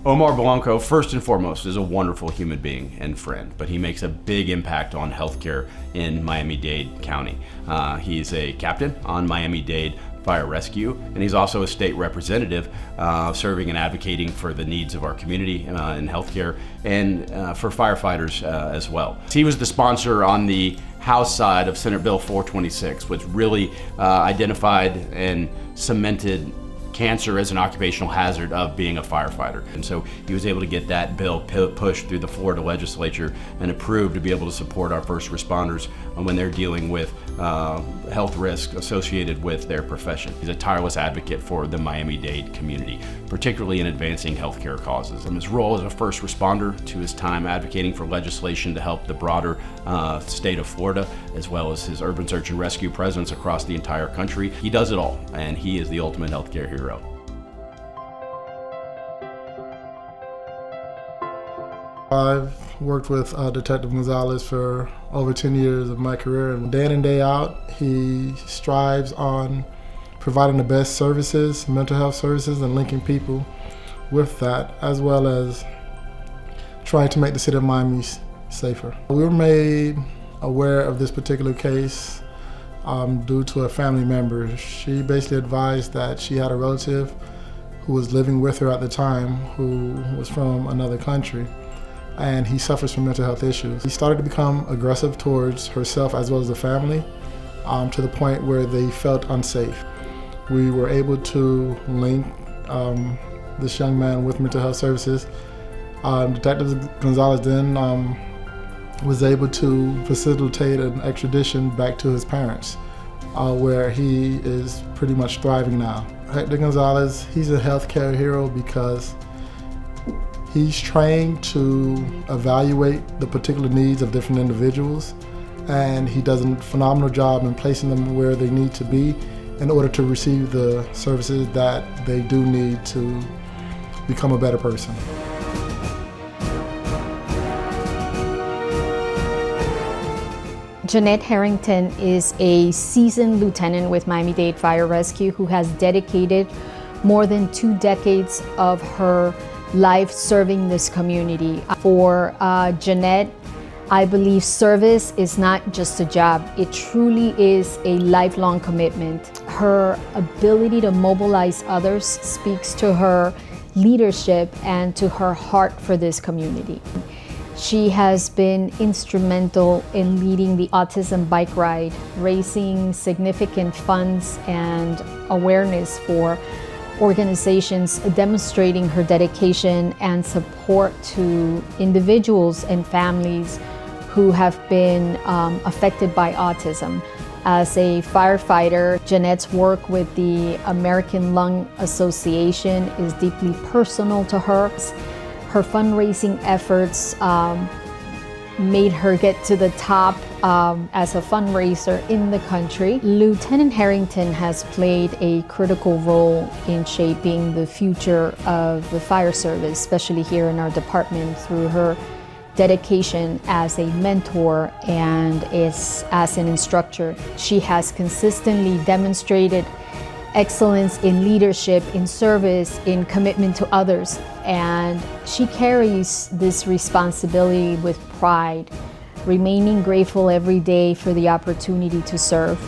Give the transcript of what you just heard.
Omar Blanco, first and foremost, is a wonderful human being and friend, but he makes a big impact on healthcare in Miami-Dade County. He's a captain on Miami-Dade Fire Rescue, and he's also a state representative serving and advocating for the needs of our community in healthcare and for firefighters as well. He was the sponsor on the House side of Senate Bill 426, which really identified and cemented cancer as an occupational hazard of being a firefighter. And so he was able to get that bill pushed through the Florida legislature and approved to be able to support our first responders when they're dealing with health risk associated with their profession. He's a tireless advocate for the Miami-Dade community, particularly in advancing healthcare causes. And his role as a first responder to his time advocating for legislation to help the broader state of Florida, as well as his urban search and rescue presence across the entire country. He does it all, and he is the ultimate healthcare hero. I've worked with Detective Gonzalez for over 10 years of my career, and day in and day out, he strives on providing the best services, mental health services, and linking people with that, as well as trying to make the city of Miami safer. We were made aware of this particular case due to a family member. She basically advised that she had a relative who was living with her at the time who was from another country, and he suffers from mental health issues. He started to become aggressive towards herself as well as the family to the point where they felt unsafe. We were able to link this young man with mental health services. Detective Gonzalez then was able to facilitate an extradition back to his parents, where he is pretty much thriving now. Hector Gonzalez, he's a healthcare hero because he's trained to evaluate the particular needs of different individuals, and he does a phenomenal job in placing them where they need to be in order to receive the services that they do need to become a better person. Jeanette Harrington is a seasoned lieutenant with Miami-Dade Fire Rescue who has dedicated more than 2 decades of her life serving this community. For Jeanette, I believe service is not just a job. It truly is a lifelong commitment. Her ability to mobilize others speaks to her leadership and to her heart for this community. She has been instrumental in leading the autism bike ride, raising significant funds and awareness for organizations, demonstrating her dedication and support to individuals and families who have been affected by autism. As a firefighter, Jeanette's work with the American Lung Association is deeply personal to her. Her fundraising efforts made her get to the top as a fundraiser in the country. Lieutenant Harrington has played a critical role in shaping the future of the fire service, especially here in our department, through her dedication as a mentor and as an instructor. She has consistently demonstrated excellence in leadership, in service, in commitment to others, and she carries this responsibility with pride, remaining grateful every day for the opportunity to serve.